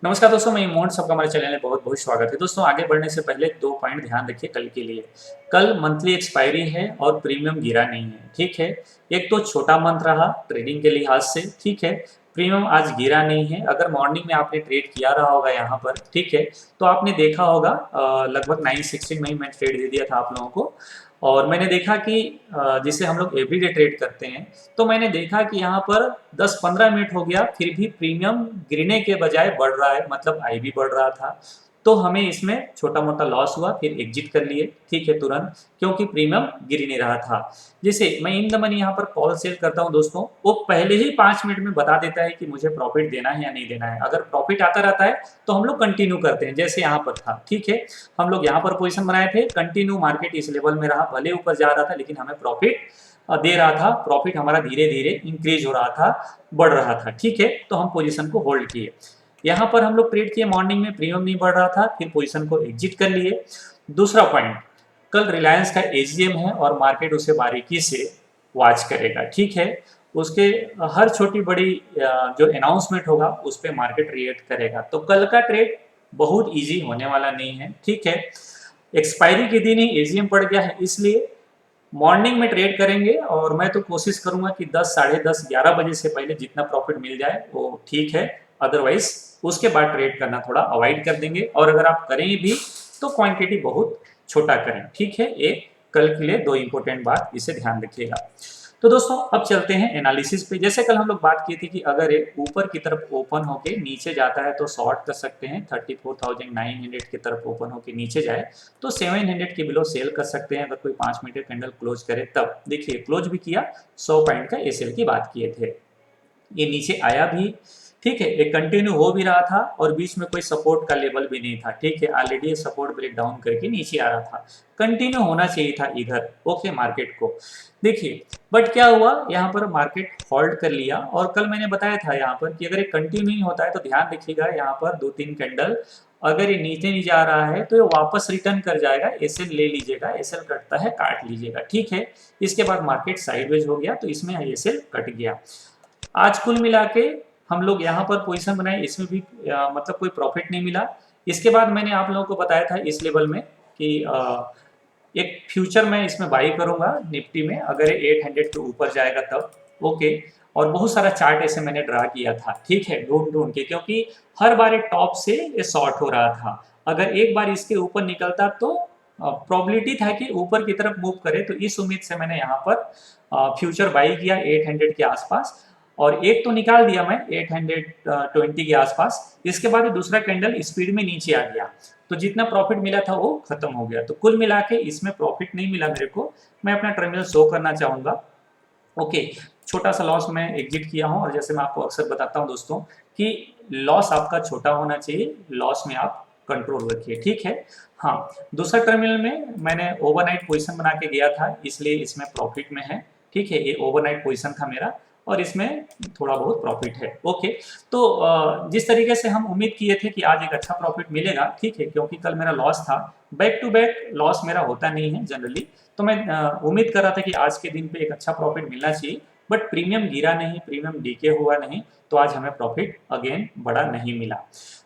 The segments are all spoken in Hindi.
नमस्कार दोस्तों, मैं मोहन, सबका हमारे चैनल में बहुत बहुत स्वागत है। दोस्तों, आगे बढ़ने से पहले 2 पॉइंट ध्यान रखिए कल के लिए। कल मंथली एक्सपायरी है और प्रीमियम गिरा नहीं है, ठीक है। एक तो छोटा मंथ रहा ट्रेडिंग के लिहाज से, ठीक है। प्रीमियम आज गिरा नहीं है। अगर मॉर्निंग में आपने ट्रेड किया रहा होगा यहाँ पर, ठीक है, तो आपने देखा होगा लगभग 9:16 में ही मैं ट्रेड दे दिया था आप लोगों को। और मैंने देखा कि जिसे हम लोग एवरीडे ट्रेड करते हैं, तो मैंने देखा कि यहाँ पर 10-15 मिनट हो गया, फिर भी प्रीमियम गिरने के बजाय बढ़ रहा है, मतलब आई भी बढ़ रहा था। तो हमें इसमें छोटा मोटा लॉस हुआ, फिर एग्जिट कर लिए, ठीक है, तुरंत, क्योंकि प्रीमियम गिर नहीं रहा था। जैसे मैं इन द मनी यहाँ पर कॉल सेल करता हूँ दोस्तों, वो पहले ही 5 मिनट में बता देता है कि मुझे प्रॉफिट देना है या नहीं देना है। अगर प्रॉफिट आता रहता है तो हम लोग कंटिन्यू करते हैं, जैसे यहाँ पर था, ठीक है। हम लोग यहाँ पर पोजीशन बनाए थे, कंटिन्यू मार्केट इस लेवल में रहा, भले ऊपर जा रहा था लेकिन हमें प्रॉफिट दे रहा था। प्रॉफिट हमारा धीरे धीरे इंक्रीज हो रहा था, बढ़ रहा था, ठीक है। तो हम पोजीशन को होल्ड किए। यहाँ पर हम लोग ट्रेड किए, मॉर्निंग में प्रीमियम नहीं बढ़ रहा था, फिर पोजीशन को एग्जिट कर लिए। दूसरा पॉइंट, कल रिलायंस का एजीएम है और मार्केट उसे बारीकी से वॉच करेगा, ठीक है। उसके हर छोटी बड़ी जो अनाउंसमेंट होगा उस पर मार्केट रिएक्ट करेगा। तो कल का ट्रेड बहुत इजी होने वाला नहीं है, ठीक है। एक्सपायरी के दिन ही एजीएम पड़ गया है, इसलिए मॉर्निंग में ट्रेड करेंगे। और मैं तो कोशिश करूंगा कि 10, साढ़े 10, 11 बजे से पहले जितना प्रॉफिट मिल जाए वो ठीक है। अदरवाइज उसके बाद ट्रेड करना थोड़ा अवॉइड कर देंगे, और अगर आप करें भी तो क्वांटिटी बहुत छोटा करें, ठीक है। ये कल के लिए 2 इंपॉर्टेंट बात, इसे ध्यान रखिएगा। तो दोस्तों, अब चलते हैं एनालिसिस पे। जैसे कल हम लोग बात की थी कि अगर एक ऊपर की तरफ ओपन होके नीचे जाता है तो शॉर्ट कर सकते हैं, 34,900 की तरफ ओपन होके नीचे जाए तो 700 के बिलो सेल कर सकते हैं। अगर कोई 5 मिनट कैंडल क्लोज करे तब देखिए, क्लोज भी किया, 100 पॉइंट का एसएल की बात किए थे। ये नीचे आया भी, ठीक है, ये कंटिन्यू हो भी रहा था और बीच में कोई सपोर्ट का लेवल भी नहीं था, ठीक है। ऑलरेडी सपोर्ट ब्रेक डाउन करके नीचे आ रहा था, कंटिन्यू होना चाहिए था इधर, ओके, मार्केट को। देखिए, बट क्या हुआ, यहाँ पर मार्केट होल्ड कर लिया। और कल मैंने बताया था यहाँ पर कि अगर ये कंटिन्यू नहीं होता है तो ध्यान रखिएगा, यहाँ पर 2-3 कैंडल अगर ये नीचे नहीं जा रहा है तो ये वापस रिटर्न कर जाएगा। एसएल ले लीजिएगा, एसएल कटता है काट लीजिएगा, ठीक है। इसके बाद मार्केट साइडवेज हो गया तो इसमें एसएल कट गया। आज कुल मिला के हम लोग यहाँ पर पोजीशन बनाए, इसमें भी मतलब कोई प्रॉफिट नहीं मिला। इसके बाद मैंने आप लोगों को बताया था इस लेवल में कि एक फ्यूचर मैं इसमें बाई करूंगा निफ्टी में, अगर 800 के ऊपर जाएगा तब, ओके। और बहुत सारा चार्ट ऐसे मैंने ड्रा किया था, ठीक है, ढूंढ ढूंढ के, क्योंकि हर बार एक टॉप से ये शॉर्ट हो रहा था। अगर एक बार इसके ऊपर निकलता तो प्रोबेबिलिटी था कि ऊपर की तरफ मूव करे, तो इस उम्मीद से मैंने यहाँ पर फ्यूचर बाई किया 800 के आसपास। और एक तो निकाल दिया मैं 820 के आसपास। इसके बाद दूसरा कैंडल स्पीड में नीचे आ गया, तो जितना प्रॉफिट मिला था वो खत्म हो गया। तो कुल मिला के इसमें प्रॉफिट नहीं मिला मेरे को। मैं अपना टर्मिनल शो करना चाहूंगा, ओके। छोटा सा लॉस मैं एग्जिट किया हूं, और जैसे मैं आपको अक्सर बताता हूं दोस्तों कि लॉस आपका छोटा होना चाहिए, लॉस में आप कंट्रोल रखिए, ठीक है। हाँ, दूसरा टर्मिनल में मैंने ओवरनाइट पोजीशन बना के गया था, इसलिए इसमें प्रॉफिट में है, ठीक है। ये ओवरनाइट पोजीशन था मेरा और इसमें थोड़ा बहुत प्रॉफिट है, ओके। तो जिस तरीके से हम उम्मीद किए थे कि आज एक अच्छा प्रॉफिट मिलेगा, ठीक है, क्योंकि कल मेरा लॉस था, बैक टू बैक लॉस मेरा होता नहीं है जनरली। तो मैं उम्मीद कर रहा था कि आज के दिन पे एक अच्छा प्रॉफिट मिलना चाहिए, बट प्रीमियम गिरा नहीं, प्रीमियम डीके हुआ नहीं, तो आज हमें प्रॉफिट अगेन बड़ा नहीं मिला।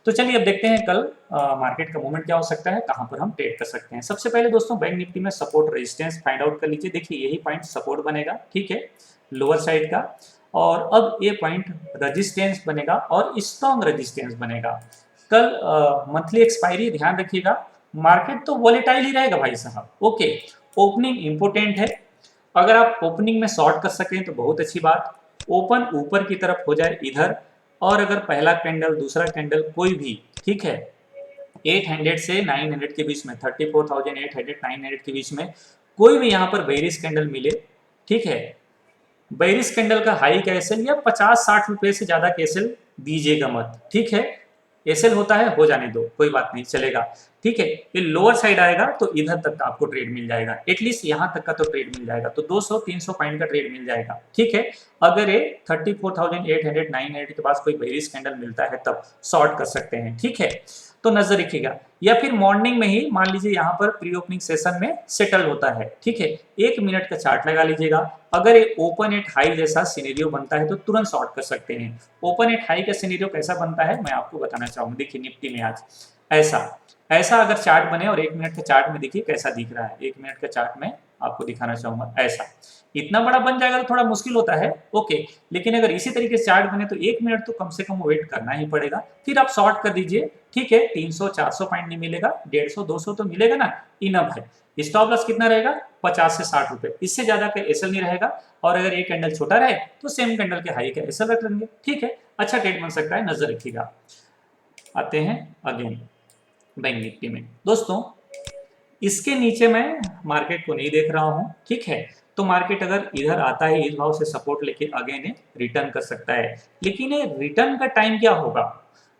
तो चलिए अब देखते हैं कल मार्केट का मूवमेंट क्या हो सकता है, कहां पर हम ट्रेड कर सकते हैं। सबसे पहले दोस्तों, बैंक निफ्टी में सपोर्ट रेजिस्टेंस फाइंड आउट कर लीजिए। देखिए, यही पॉइंट सपोर्ट बनेगा, ठीक है, लोअर साइड का। और अब ये पॉइंट रेजिस्टेंस बनेगा और स्ट्रॉन्ग रेजिस्टेंस बनेगा। कल मंथली एक्सपायरी, ध्यान रखिएगा, मार्केट तो वोलेटाइल ही रहेगा भाई साहब, ओके। ओपनिंग इंपोर्टेंट है, अगर आप ओपनिंग में शॉर्ट कर सकें तो बहुत अच्छी बात। ओपन ऊपर की तरफ हो जाए इधर, और अगर पहला कैंडल, दूसरा कैंडल कोई भी, ठीक है, 800 से 900 के बीच में, 34,800 900 के बीच में कोई भी यहाँ पर बेरिश कैंडल मिले, ठीक है, बेरिश कैंडल का हाई का एसएल या 50-60 रुपए से ज्यादा का एसएल दीजिएगा मत, ठीक है। एसएल होता है, हो जाने दो, कोई बात नहीं, चलेगा, ठीक है, ये लोअर साइड आएगा तो इधर तक का आपको ट्रेड मिल जाएगा, एटलीस्ट यहाँ तक का तो ट्रेड मिल जाएगा, तो 200-300 पॉइंट का ट्रेड मिल जाएगा। ठीक है, अगर ये 34,800 900 के पास कोई बेरिश कैंडल मिलता है तब शॉर्ट कर सकते हैं। ठीक है, तो नजर रखिएगा, या फिर मॉर्निंग में ही मान लीजिए यहाँ पर प्री ओपनिंग सेशन में सेटल होता है। ठीक है, 1 मिनट का चार्ट लगा लीजिएगा, अगर ये ओपन एट हाई जैसा सिनेरियो बनता है तो तुरंत शॉर्ट कर सकते हैं। ओपन एट हाई का सिनेरियो कैसा बनता है मैं आपको बताना चाहूंगा। देखिए निफ्टी में आज ऐसा ऐसा अगर चार्ट बने और 1 मिनट के चार्ट में देखिए कैसा दिख रहा है, 1 मिनट का चार्ट में आपको दिखाना चाहूंगा। ऐसा इतना बड़ा बन जाएगा तो थोड़ा मुश्किल होता है, ओके, लेकिन अगर इसी तरीके से चार्ट बने तो 1 मिनट तो कम से कम वेट करना ही पड़ेगा, फिर आप शॉर्ट कर दीजिए। ठीक है, 300-400 पॉइंट नहीं मिलेगा, 150-200 तो मिलेगा ना, इनफ है। स्टॉप लॉस कितना रहेगा, 50 से 60 रुपए, इससे ज्यादा का एसएल नहीं रहेगा। और अगर एक कैंडल छोटा रहे तो सेम कैंडल के हाई का एसएल रख लेंगे। ठीक है, अच्छा ट्रेड बन सकता है, नजर रखिएगा। आते हैं अगेन बैंक निफ्टी में। दोस्तों इसके नीचे मैं मार्केट को नहीं देख रहा हूं। ठीक है, तो मार्केट अगर इधर आता है इस भाव से सपोर्ट लेके अगेन रिटर्न कर सकता है, लेकिन ये रिटर्न का टाइम क्या होगा,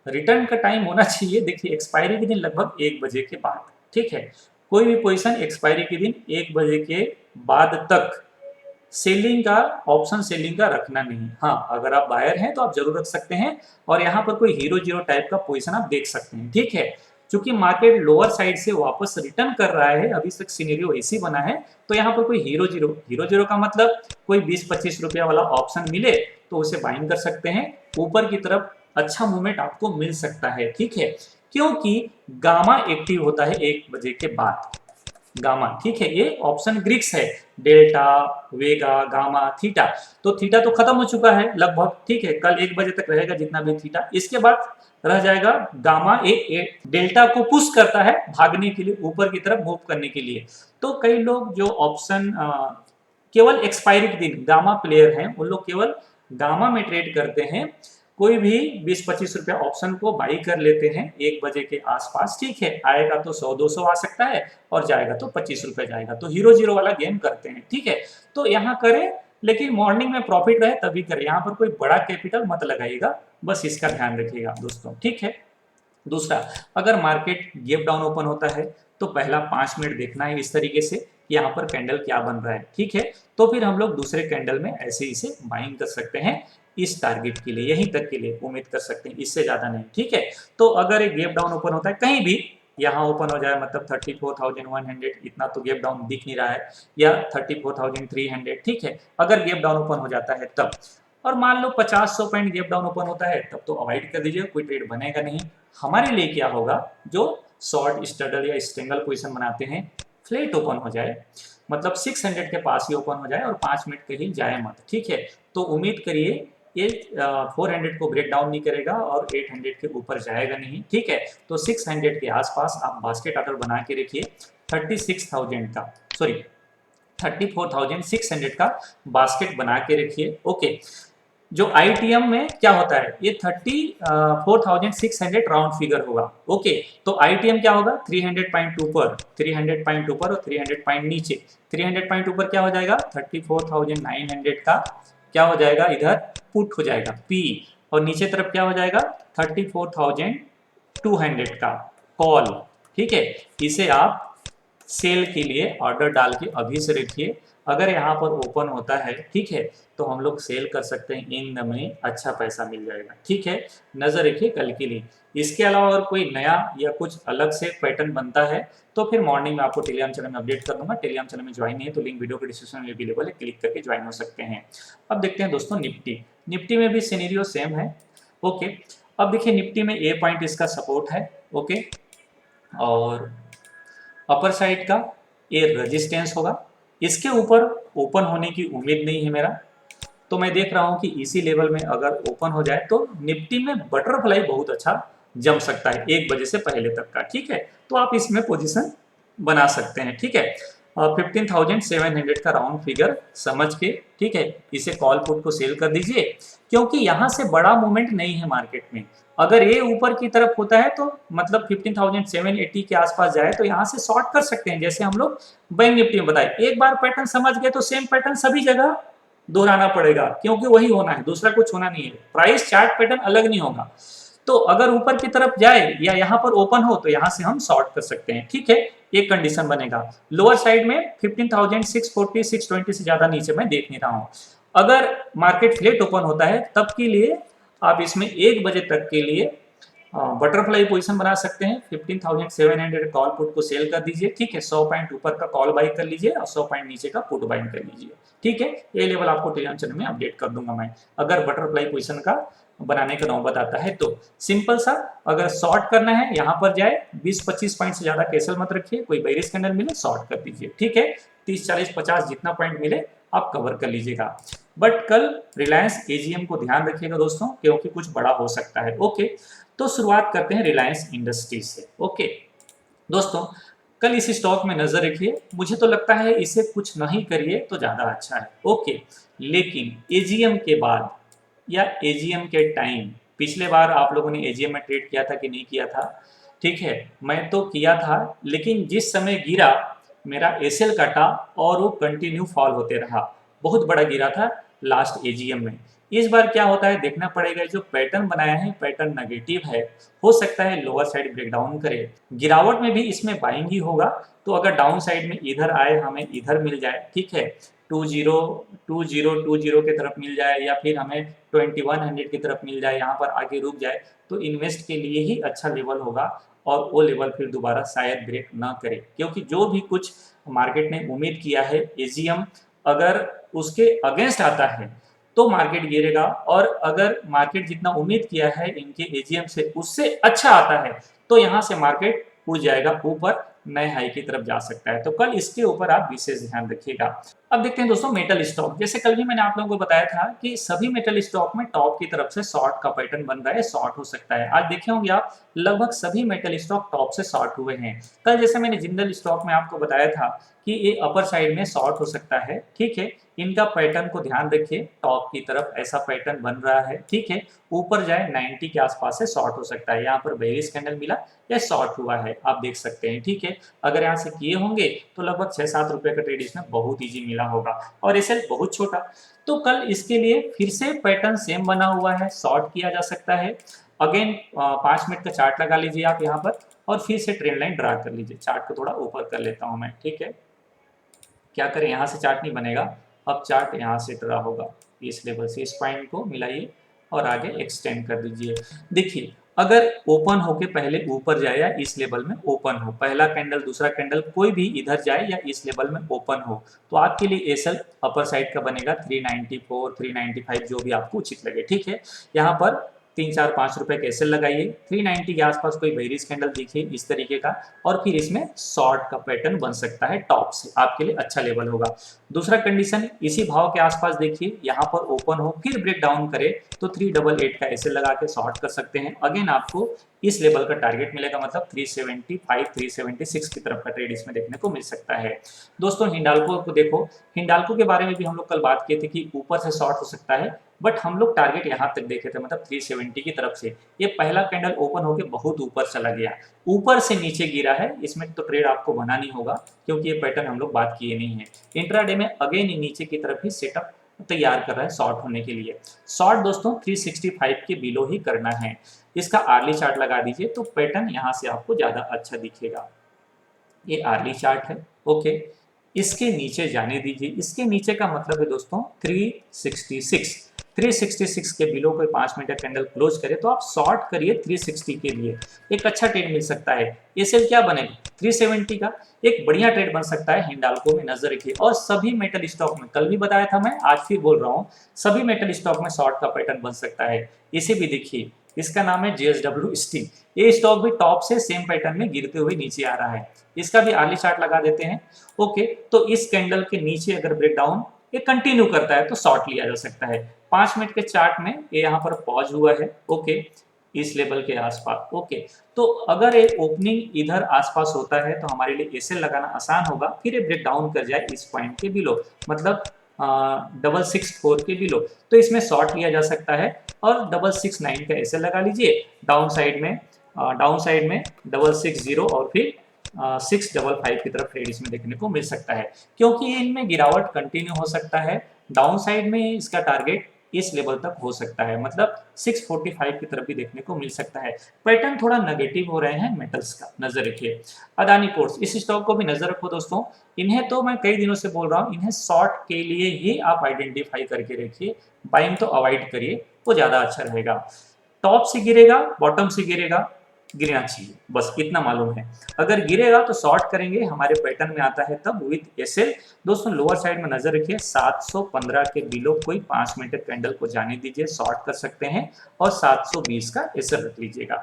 रिटर्न का टाइम होना चाहिए, देखिए एक्सपायरी के दिन लगभग 1 बजे के बाद। ठीक है, कोई भी पोजीशन एक्सपायरी के दिन 1 बजे के बाद तक सेलिंग का, ऑप्शन सेलिंग का रखना नहीं। हाँ, अगर आप बायर हैं तो आप जरूर रख सकते हैं, और यहाँ पर कोई हीरो जीरो टाइप का पोजीशन आप देख सकते हैं। ठीक है, क्योंकि मार्केट लोअर साइड से वापस रिटर्न कर रहा है, अभी तक सिनेरियो ऐसी बना है, तो यहाँ पर कोई हीरो जीरो का मतलब कोई 20-25 रुपया वाला ऑप्शन मिले तो उसे बाइंग कर सकते हैं, ऊपर की तरफ अच्छा मूवमेंट आपको मिल सकता है। ठीक है, क्योंकि गामा एक्टिव होता है 1 बजे के बाद, गामा। ठीक है, ये ऑप्शन ग्रीक्स है, डेल्टा, वेगा, गामा, थीटा, तो थीटा तो खत्म हो चुका है लगभग। ठीक है, कल 1 बजे तक रहेगा जितना भी थीटा, इसके बाद रह जाएगा गामा। एक डेल्टा को पुश करता है भागने के लिए, ऊपर की तरफ मूव करने के लिए। तो कई लोग जो ऑप्शन केवल एक्सपायरी के दिन गामा प्लेयर हैं, उन लोग केवल गामा में ट्रेड करते हैं, कोई भी 20-25 रुपया ऑप्शन को बाई कर लेते हैं 1 बजे के आसपास। ठीक है, आएगा तो 100-200 आ सकता है और जाएगा तो 25 रुपए जाएगा, तो हीरो जीरो वाला गेम करते हैं। ठीक है, तो यहाँ करें, लेकिन मॉर्निंग में प्रॉफिट रहे तभी करें, यहाँ पर कोई बड़ा कैपिटल मत लगाइएगा, बस इसका ध्यान रखिएगा दोस्तों। ठीक है, दूसरा, अगर मार्केट गैप डाउन ओपन होता है तो पहला 5 मिनट देखना है इस तरीके से, यहाँ पर कैंडल क्या बन रहा है। ठीक है, तो फिर हम लोग दूसरे कैंडल में ऐसे इसे बाइंग कर सकते हैं, इस टारगेट के लिए, यहीं तक के लिए उम्मीद कर सकते हैं, इससे ज्यादा नहीं। ठीक है, तो अगर एक गैप डाउन ओपन होता है कहीं भी, यहाँ ओपन हो जाए मतलब 34,100, इतना तो गैप डाउन दिख नहीं रहा है, या 34,300, ठीक है, अगर गैप डाउन ओपन हो जाता है तब, और मान लो 50-100 पॉइंट गैप डाउन ओपन होता है तब तो अवॉइड कर दीजिए, कोई ट्रेड बनेगा नहीं। हमारे लिए क्या होगा, जो शॉर्ट स्ट्रगल या स्ट्रेंगल पोजीशन बनाते हैं, फ्लैट ओपन हो जाए, मतलब 600 के पास ही ओपन हो जाए और 5 मिनट कहीं जाए मत। ठीक है, तो उम्मीद करिए ये 400 को ब्रेक डाउन नहीं करेगा और 800 के ऊपर जाएगा नहीं। ठीक है, तो 600 के आसपास आप बास्केट ऑर्डर बना के रखिए, 36,000 का, सॉरी 34,600 का बास्केट बना के रखिए। ओके, जो आईटीएम में क्या होता है, ये 34,600 राउंड फिगर होगा। ओके, तो आईटीएम क्या होगा, 300 पॉइंट ऊपर, 300 पॉइंट ऊपर और 300 पॉइंट नीचे। 300 पॉइंट ऊपर क्या हो जाएगा, 34,900 का क्या हो जाएगा, इधर पुट हो जाएगा पी, और नीचे तरफ क्या हो जाएगा 34,200 का कॉल। ठीक है, इसे आप सेल के लिए ऑर्डर डाल के अभी से रखिए, अगर यहाँ पर ओपन होता है, ठीक है, तो हम लोग सेल कर सकते हैं, इन में अच्छा पैसा मिल जाएगा। ठीक है, नजर रखिए कल के लिए। इसके अलावा और कोई नया या कुछ अलग से पैटर्न बनता है तो फिर मॉर्निंग में आपको टेलीग्राम चैनल में अपडेट कर दूंगा। टेलीग्राम चैनल में ज्वाइन नहीं है तो लिंक वीडियो के डिस्क्रिप्शन में अवेलेबल है, क्लिक करके ज्वाइन हो सकते हैं। अब देखते हैं दोस्तों निफ्टी में भी सिनेरियो सेम है। ओके, अब देखिए निफ्टी में ए पॉइंट इसका सपोर्ट है। ओके, और अपर साइड का ये रेजिस्टेंस होगा, इसके ऊपर ओपन होने की उम्मीद नहीं है मेरा, तो मैं देख रहा हूं कि इसी लेवल में अगर ओपन हो जाए तो निफ्टी में बटरफ्लाई बहुत अच्छा जम सकता है 1 बजे से पहले तक का। ठीक है, तो आप इसमें पोजीशन बना सकते हैं। ठीक है, 15,700 का राउंड फिगर समझ के, ठीक है, इसे कॉल पुट को सेल कर दीजिए, क्योंकि यहाँ से बड़ा मूवमेंट नहीं है मार्केट में। अगर ये ऊपर की तरफ होता है तो मतलब 15,780 के आसपास जाए तो यहाँ से शॉर्ट कर सकते हैं, जैसे हम लोग बैंक निफ्टी में बताए। एक बार पैटर्न समझ गए तो सेम पैटर्न सभी जगह दोहराना पड़ेगा, क्योंकि वही होना है, दूसरा कुछ होना नहीं है, प्राइस चार्ट पैटर्न अलग नहीं होगा। तो अगर ऊपर की तरफ जाए या यहाँ पर ओपन हो तो यहाँ से हम शॉर्ट कर सकते हैं, ठीक है। एक कंडीशन बनेगा। लोअर साइड में 15,640 620 से ज्यादा नीचे मैं देख नहीं रहा हूँ। अगर मार्केट फ्लैट ओपन होता है तब के लिए आप इसमें 1 बजे तक के लिए बटरफ्लाई पोजीशन बना सकते हैं। 15,700 कॉल पुट को सेल कर दीजिए, ठीक है। 100 पॉइंट ऊपर का कॉल बाई कर लीजिए और 100 पॉइंट नीचे का पुट बाइंग कर लीजिए, ठीक है। ये लेवल आपको टेलीग्राम चैनल में अपडेट कर दूंगा मैं, अगर बटरफ्लाई पोजीशन का बनाने का नौबत आता है तो। सिंपल सा, अगर शॉर्ट करना है यहाँ पर जाए 20-25 पॉइंट से ज्यादा कैसल मत रखिए, कोई बेरिश कैंडल मिले शॉर्ट कर दीजिए, ठीक है। 30-40-50 जितना पॉइंट मिले आप कवर कर लीजिएगा। बट कल रिलायंस एजीएम को ध्यान रखिएगा दोस्तों, क्योंकि कुछ बड़ा हो सकता है, ओके। तो शुरुआत करते हैं रिलायंस इंडस्ट्रीज से, ओके। दोस्तों कल इस स्टॉक में नजर रखिए, मुझे तो लगता है इसे कुछ नहीं करिए तो ज्यादा अच्छा है, ओके। लेकिन एजीएम के बाद या एजीएम के टाइम, पिछले बार आप लोगों ने एजीएम में ट्रेड किया था कि नहीं किया था, ठीक है। मैं तो किया था, लेकिन जिस समय गिरा मेरा एसएल कटा और वो कंटिन्यू फॉल होते रहा, बहुत बड़ा गिरा था लास्ट एजीएम में। इस बार क्या होता है देखना पड़ेगा। जो पैटर्न बनाया है पैटर्न नेगेटिव है, हो सकता है लोअर साइड ब्रेकडाउन करे, गिरावट में भी इसमें बाइंग ही होगा। तो अगर डाउन साइड में इधर आए, हमें इधर मिल जाए, ठीक है, 2020 की तरफ मिल जाए या फिर हमें 2100 की तरफ मिल जाए, यहाँ पर आके रुक जाए, तो इन्वेस्ट के लिए ही अच्छा लेवल होगा। और वो लेवल फिर दोबारा शायद ब्रेक ना करे, क्योंकि जो भी कुछ मार्केट ने उम्मीद किया है एजीएम अगर उसके अगेंस्ट आता है तो मार्केट गिरेगा, और अगर मार्केट जितना उम्मीद किया है इनके एजीएम से उससे अच्छा आता है तो यहाँ से मार्केट उड़ जाएगा ऊपर, नए हाई की तरफ जा सकता है। तो कल इसके ऊपर आप विशेष ध्यान रखिएगा। अब देखते हैं दोस्तों मेटल स्टॉक। जैसे कल भी मैंने आप लोगों को बताया था कि सभी मेटल स्टॉक में टॉप की तरफ से शॉर्ट का पैटर्न बन रहा है, शॉर्ट हो सकता है। आज देखे होंगे आप लगभग सभी मेटल स्टॉक टॉप से शॉर्ट हुए हैं। कल जैसे मैंने जिंदल स्टॉक में आपको बताया था कि ये अपर साइड में शॉर्ट हो सकता है, ठीक है। इनका पैटर्न को ध्यान रखिए, टॉप की तरफ ऐसा पैटर्न बन रहा है, ठीक है। ऊपर जाए 90 के आसपास से शॉर्ट हो सकता है। यहाँ पर बेरिश कैंडल मिला या शॉर्ट हुआ है, आप देख सकते हैं, ठीक है। अगर यहाँ से किए होंगे तो लगभग 6-7 रुपए का ट्रेड इसमें बहुत इजी मिला होगा, और एसएल बहुत छोटा। तो कल इसके लिए फिर से पैटर्न सेम बना हुआ है, शॉर्ट किया जा सकता है। अगेन 5 मिनट का चार्ट लगा लीजिए आप यहाँ पर, और फिर से ट्रेंड लाइन ड्रा कर लीजिए। चार्ट को थोड़ा ऊपर कर लेता हूँ मैं, ठीक है। क्या करें, यहाँ से चार्ट नहीं बनेगा, अब चार्ट यहाँ से ड्रा होगा, इस लेवल से इस पॉइंट को मिलाइए और आगे एक्सटेंड कर दीजिए। देखिए अगर ओपन होके पहले ऊपर जाए या इस लेवल में ओपन हो, पहला कैंडल दूसरा कैंडल कोई भी इधर जाए या इस लेवल में ओपन हो, तो आपके लिए एसएल अपर साइड का बनेगा 394 395, जो भी आपको उचित लगे, ठीक है। यहाँ पर 3-4-5 रुपए के एसएल लगाइए, 390 के आसपास कोई बेरिश कैंडल दिखे इस तरीके का, और फिर इसमें शॉर्ट का पैटर्न बन सकता है टॉप से, आपके लिए अच्छा लेवल होगा। दूसरा कंडीशन इसी भाव के आसपास देखिए, यहाँ पर ओपन हो फिर ब्रेक डाउन करे तो 388 का एसएल लगा के शॉर्ट कर सकते हैं। अगेन आपको इस लेवल का टारगेट मिलेगा, मतलब 375 376 की तरफ का ट्रेड इसमें देखने को मिल सकता है। दोस्तों हिंडाल्को को देखो, हिंडाल्को के बारे में भी हम लोग कल बात किए थे कि ऊपर से शॉर्ट हो सकता है, बट हम लोग टारगेट यहाँ तक देखे थे, मतलब 370 की तरफ से। ये पहला कैंडल ओपन होकर बहुत ऊपर चला गया, ऊपर से नीचे गिरा है, इसमें तो ट्रेड आपको बनानी होगा, क्योंकि ये पैटर्न हम लोग बात किए नहीं है। इंट्राडे में अगेन नीचे की तरफ ही सेटअप तैयार कर रहा है शॉर्ट होने के लिए। शॉर्ट दोस्तों 365 के बिलो ही करना है। इसका आर्ली चार्ट लगा दीजिए तो पैटर्न यहाँ से आपको ज्यादा अच्छा दिखेगा। ये आर्ली चार्ट है, ओके। इसके नीचे जाने दीजिए, इसके नीचे का मतलब है दोस्तों 366 के बिलो कोई 5 मिनट कैंडल क्लोज करे तो आप शॉर्ट करिए 360 के लिए, एक अच्छा ट्रेड मिल सकता है। एसएल क्या बनेगा 370 का, एक बढ़िया ट्रेड बन सकता है। हिंडाल्को में नजर रखिए, और सभी मेटल स्टॉक में, कल भी बताया था मैं, आज फिर बोल रहा हूँ, सभी मेटल स्टॉक में शॉर्ट का पैटर्न बन सकता है। इसे भी देखिए, इसका नाम है जेएसडब्ल्यू स्टील। ये स्टॉक भी टॉप से सेम पैटर्न में गिरते हुए नीचे आ रहा है। इसका भी आर्ली चार्ट लगा देते हैं, ओके। तो इस कैंडल के नीचे अगर ब्रेकडाउन ये कंटिन्यू करता है तो शॉर्ट लिया जा सकता है। 5 मिनट के चार्ट में ये यहाँ पर पॉज हुआ है, ओके, इस लेवल के आसपास, ओके। तो अगर ये ओपनिंग इधर आसपास होता है तो हमारे लिए एसएल लगाना आसान होगा। फिर ये ब्रेक डाउन कर जाए इस पॉइंट के बिलो, मतलब 664 के बिलो, तो इसमें शॉर्ट लिया जा सकता है। और 669 का एसएल लगा लीजिए। डाउन साइड में 660 और फिर 655 की तरफ ट्रेड इसमें देखने को मिल सकता है, क्योंकि इनमें गिरावट कंटिन्यू हो सकता है। डाउन साइड में इसका टारगेट इस लेवल तक हो सकता है, मतलब 645 की तरफ भी देखने को मिल सकता है। पैटर्न थोड़ा नेगेटिव हो रहे हैं मेटल्स का, नजर रखिए। अदानी पोर्ट्स, इस स्टॉक को भी नजर रखो दोस्तों। इन्हें तो मैं कई दिनों से बोल रहा हूँ, इन्हें शॉर्ट के लिए ही आप आइडेंटिफाई करके रखिए, बाइंग तो अवॉइड करिए, वो ज्यादा अच्छा रहेगा। टॉप से गिरेगा, बॉटम से गिरेगा, गिरना चाहिए, बस इतना मालूम है। अगर गिरेगा तो शॉर्ट करेंगे, हमारे पैटर्न में आता है तब विद एसएल। दोस्तों लोअर साइड में नजर रखिए, 715 के बिलो कोई 5 मिनट कैंडल को जाने दीजिए, शॉर्ट कर सकते हैं, और 720 का एसएल रख लीजिएगा।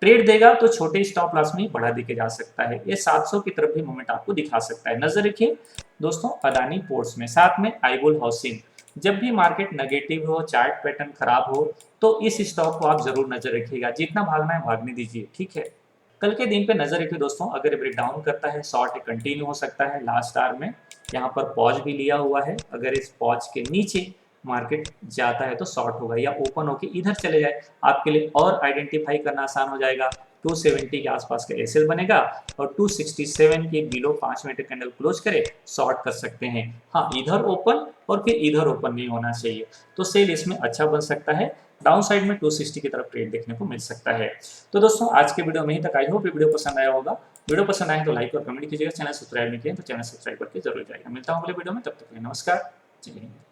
ट्रेड देगा तो छोटे स्टॉप लॉस में बढ़ा देके जा सकता है, ये 700 की तरफ भी मूवमेंट आपको दिखा सकता है। नजर रखिए दोस्तों अदानी पोर्ट्स में, साथ में आईबुल हाउसिंग। जब भी मार्केट नेगेटिव हो, चार्ट पैटर्न खराब हो, तो इस स्टॉक को आप जरूर नजर रखिएगा, जितना भागना है भागने दीजिए, ठीक है। कल के दिन पे नजर रखिए दोस्तों, अगर ब्रेक डाउन करता है शॉर्ट कंटिन्यू हो सकता है, लास्ट आवर में यहाँ पर पॉज भी लिया हुआ है, अगर इस पॉज के नीचे मार्केट जाता है तो शॉर्ट होगा, या ओपन होके इधर चले जाए, आपके लिए और आइडेंटिफाई करना आसान हो जाएगा। 270 के आसपास का एसएल बनेगा, और 267 के बिलो 5 मिनट कैंडल क्लोज करे, शॉर्ट कर सकते हैं। हाँ, इधर ओपन और फिर इधर ओपन नहीं होना चाहिए, तो सेल इसमें अच्छा बन सकता है। डाउन साइड में 260 की तरफ ट्रेड देखने को मिल सकता है। तो दोस्तों आज के वीडियो में ही तक, आई होप वीडियो पसंद आया होगा। वीडियो पसंद आए तो लाइक और कमेंट कीजिएगा, चैनल सब्सक्राइब नहीं किया तो चैनल सब्सक्राइब करके जरूर जाएगा। मिलता हूँ अगले वीडियो में, तब तक के लिए नमस्कार, जय हिंद।